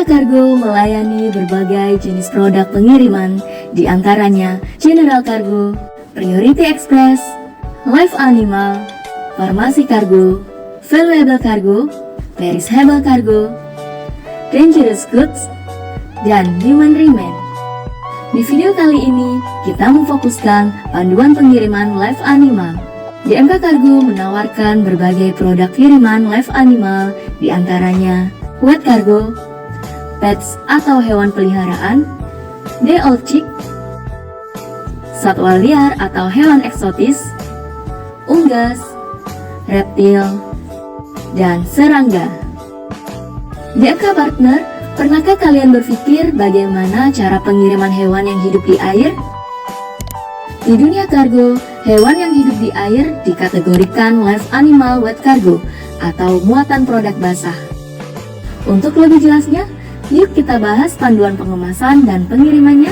MK Cargo melayani berbagai jenis produk pengiriman, di antaranya General Cargo, Priority Express, Live Animal, Farmasi Cargo, Valuable Cargo, Perishable Cargo, Dangerous Goods, dan Human Remain. Di video kali ini, kita memfokuskan panduan pengiriman Live Animal. Di MK Cargo menawarkan berbagai produk kiriman Live Animal, di antaranya Wet Cargo, pets atau hewan peliharaan, day old chick, satwa liar atau hewan eksotis, unggas, reptil, dan serangga. DMK Partner, pernahkah kalian berpikir bagaimana cara pengiriman hewan yang hidup di air? Di dunia kargo, hewan yang hidup di air dikategorikan live animal wet cargo atau muatan produk basah. Untuk lebih jelasnya, yuk kita bahas panduan pengemasan dan pengirimannya.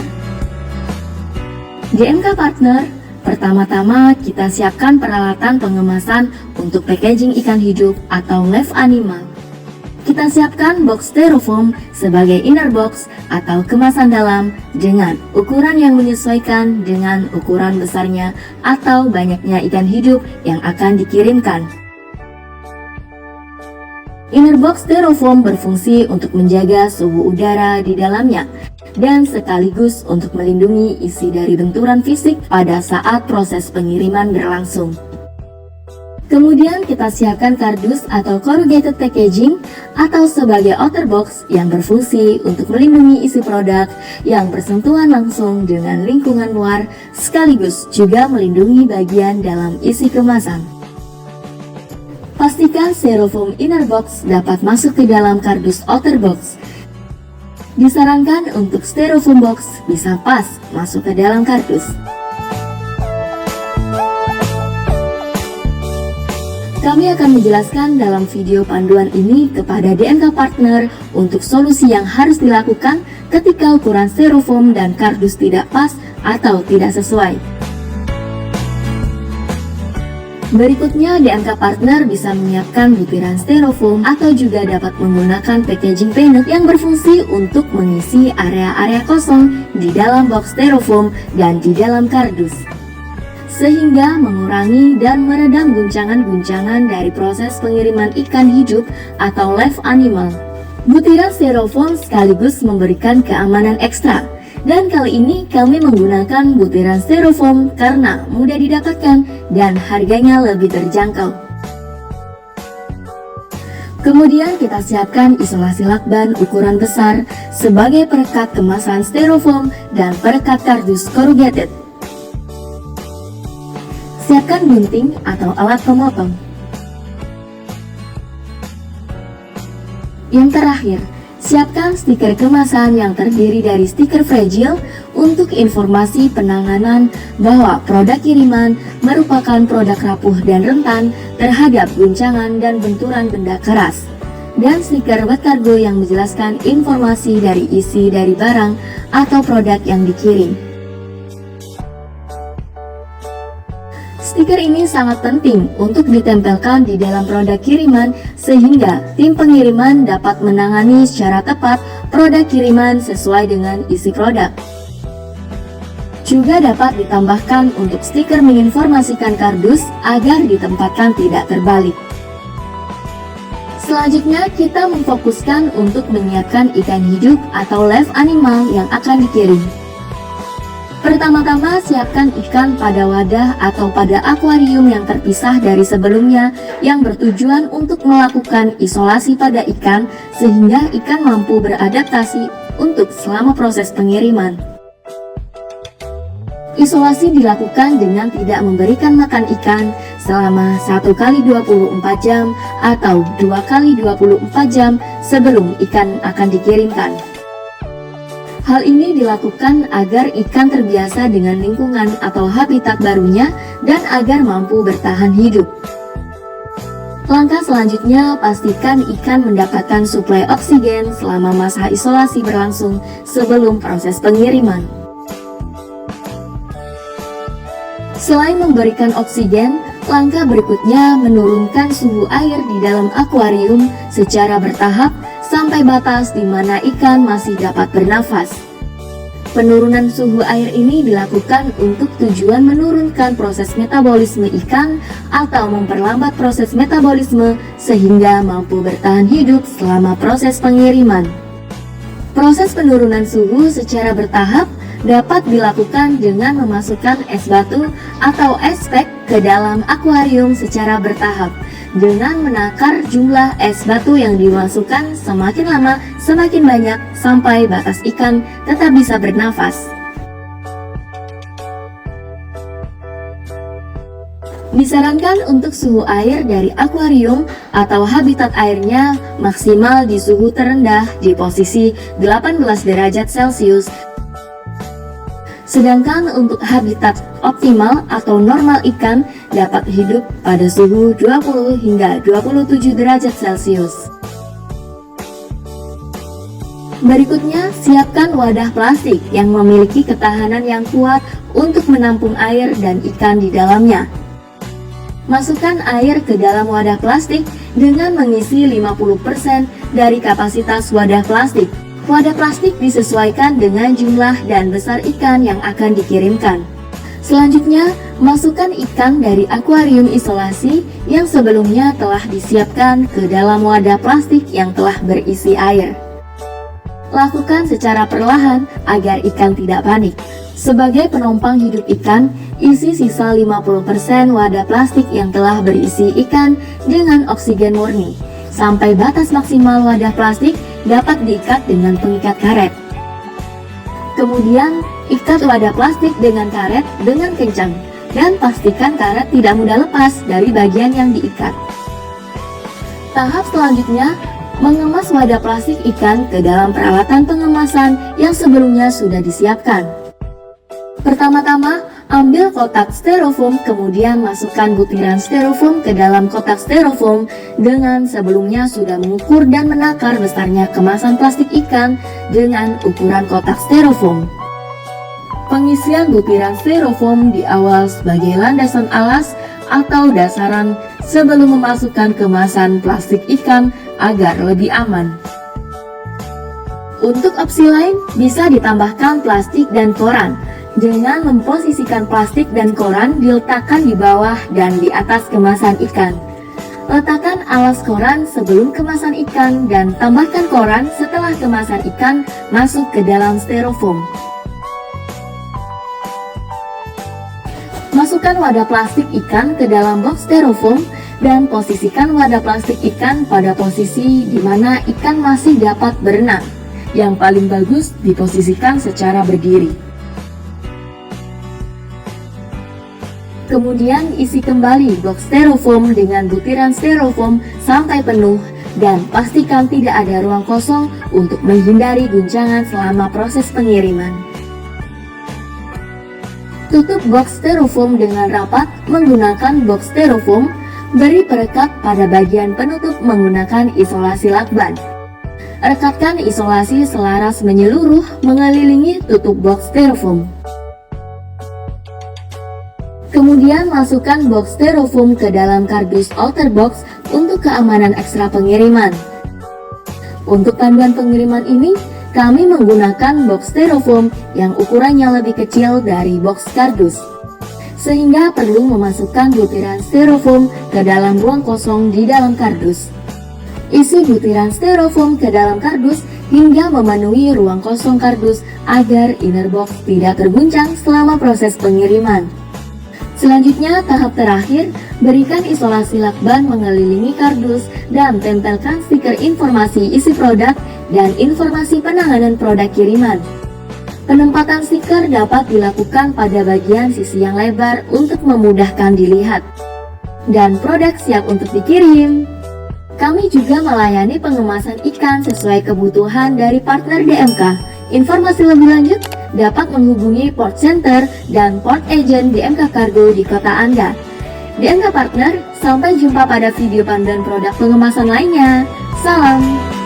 DMK Partner, pertama-tama kita siapkan peralatan pengemasan untuk packaging ikan hidup atau live animal. Kita siapkan box styrofoam sebagai inner box atau kemasan dalam dengan ukuran yang menyesuaikan dengan ukuran besarnya atau banyaknya ikan hidup yang akan dikirimkan. Inner box styrofoam berfungsi untuk menjaga suhu udara di dalamnya dan sekaligus untuk melindungi isi dari benturan fisik pada saat proses pengiriman berlangsung. Kemudian kita siapkan kardus atau corrugated packaging atau sebagai outer box yang berfungsi untuk melindungi isi produk yang bersentuhan langsung dengan lingkungan luar sekaligus juga melindungi bagian dalam isi kemasan. Pastikan styrofoam inner box dapat masuk ke dalam kardus outer box. Disarankan untuk styrofoam box bisa pas masuk ke dalam kardus. Kami akan menjelaskan dalam video panduan ini kepada DMK Partner untuk solusi yang harus dilakukan ketika ukuran styrofoam dan kardus tidak pas atau tidak sesuai. Berikutnya, DMK Partner bisa menyiapkan butiran styrofoam atau juga dapat menggunakan packaging painted yang berfungsi untuk mengisi area-area kosong di dalam box styrofoam dan di dalam kardus, sehingga mengurangi dan meredam guncangan-guncangan dari proses pengiriman ikan hidup atau live animal. Butiran styrofoam sekaligus memberikan keamanan ekstra. Dan kali ini kami menggunakan butiran styrofoam karena mudah didapatkan dan harganya lebih terjangkau. Kemudian kita siapkan isolasi lakban ukuran besar sebagai perekat kemasan styrofoam dan perekat kardus corrugated. Siapkan gunting atau alat pemotong. Yang terakhir, siapkan stiker kemasan yang terdiri dari stiker fragile untuk informasi penanganan bahwa produk kiriman merupakan produk rapuh dan rentan terhadap guncangan dan benturan benda keras. Dan stiker wet cargo yang menjelaskan informasi dari isi dari barang atau produk yang dikirim. Stiker ini sangat penting untuk ditempelkan di dalam produk kiriman sehingga tim pengiriman dapat menangani secara tepat produk kiriman sesuai dengan isi produk. Juga dapat ditambahkan untuk stiker menginformasikan kardus agar ditempatkan tidak terbalik. Selanjutnya kita memfokuskan untuk menyiapkan ikan hidup atau live animal yang akan dikirim. Pertama-tama siapkan ikan pada wadah atau pada akuarium yang terpisah dari sebelumnya yang bertujuan untuk melakukan isolasi pada ikan sehingga ikan mampu beradaptasi untuk selama proses pengiriman. Isolasi dilakukan dengan tidak memberikan makan ikan selama 1 kali 24 jam atau 2 kali 24 jam sebelum ikan akan dikirimkan. Hal ini dilakukan agar ikan terbiasa dengan lingkungan atau habitat barunya dan agar mampu bertahan hidup. Langkah selanjutnya, pastikan ikan mendapatkan suplai oksigen selama masa isolasi berlangsung sebelum proses pengiriman. Selain memberikan oksigen, langkah berikutnya menurunkan suhu air di dalam akuarium secara bertahap sampai batas di mana ikan masih dapat bernafas. Penurunan suhu air ini dilakukan untuk tujuan menurunkan proses metabolisme ikan atau memperlambat proses metabolisme sehingga mampu bertahan hidup selama proses pengiriman. Proses penurunan suhu secara bertahap dapat dilakukan dengan memasukkan es batu atau es pack ke dalam akuarium secara bertahap. Dengan menakar jumlah es batu yang dimasukkan semakin lama semakin banyak sampai batas ikan tetap bisa bernafas. Disarankan untuk suhu air dari akuarium atau habitat airnya maksimal di suhu terendah di posisi 18 derajat Celcius. Sedangkan untuk habitat optimal atau normal ikan dapat hidup pada suhu 20 hingga 27 derajat Celcius. Berikutnya, siapkan wadah plastik yang memiliki ketahanan yang kuat untuk menampung air dan ikan di dalamnya. Masukkan air ke dalam wadah plastik dengan mengisi 50% dari kapasitas wadah plastik. Wadah plastik disesuaikan dengan jumlah dan besar ikan yang akan dikirimkan. Selanjutnya, masukkan ikan dari akuarium isolasi yang sebelumnya telah disiapkan ke dalam wadah plastik yang telah berisi air. Lakukan secara perlahan agar ikan tidak panik. Sebagai penopang hidup ikan, isi sisa 50% wadah plastik yang telah berisi ikan dengan oksigen murni. Sampai batas maksimal wadah plastik dapat diikat dengan pengikat karet. Kemudian, ikat wadah plastik dengan karet dengan kencang dan pastikan karet tidak mudah lepas dari bagian yang diikat. Tahap selanjutnya, mengemas wadah plastik ikan ke dalam peralatan pengemasan yang sebelumnya sudah disiapkan. Pertama-tama, ambil kotak styrofoam, kemudian masukkan butiran styrofoam ke dalam kotak styrofoam dengan sebelumnya sudah mengukur dan menakar besarnya kemasan plastik ikan dengan ukuran kotak styrofoam. Pengisian butiran styrofoam di awal sebagai landasan alas atau dasaran sebelum memasukkan kemasan plastik ikan agar lebih aman. Untuk opsi lain, bisa ditambahkan plastik dan koran. Dengan memposisikan plastik dan koran diletakkan di bawah dan di atas kemasan ikan. Letakkan alas koran sebelum kemasan ikan dan tambahkan koran setelah kemasan ikan masuk ke dalam styrofoam. Masukkan wadah plastik ikan ke dalam box styrofoam dan posisikan wadah plastik ikan pada posisi di mana ikan masih dapat berenang. Yang paling bagus diposisikan secara berdiri. Kemudian isi kembali box styrofoam dengan butiran styrofoam sampai penuh dan pastikan tidak ada ruang kosong untuk menghindari guncangan selama proses pengiriman. Tutup box styrofoam dengan rapat menggunakan box styrofoam, beri perekat pada bagian penutup menggunakan isolasi lakban. Rekatkan isolasi selaras menyeluruh mengelilingi tutup box styrofoam. Kemudian masukkan box styrofoam ke dalam kardus outer box untuk keamanan ekstra pengiriman. Untuk panduan pengiriman ini, kami menggunakan box styrofoam yang ukurannya lebih kecil dari box kardus, sehingga perlu memasukkan butiran styrofoam ke dalam ruang kosong di dalam kardus. Isi butiran styrofoam ke dalam kardus hingga memenuhi ruang kosong kardus agar inner box tidak terguncang selama proses pengiriman. Selanjutnya, tahap terakhir, berikan isolasi lakban mengelilingi kardus dan tempelkan stiker informasi isi produk dan informasi penanganan produk kiriman. Penempatan stiker dapat dilakukan pada bagian sisi yang lebar untuk memudahkan dilihat. Dan produk siap untuk dikirim. Kami juga melayani pengemasan ikan sesuai kebutuhan dari partner DMK. Informasi lebih lanjut dapat menghubungi port center dan port agent DMK Kargo di kota Anda. DMK Partner, sampai jumpa pada video panduan produk pengemasan lainnya. Salam!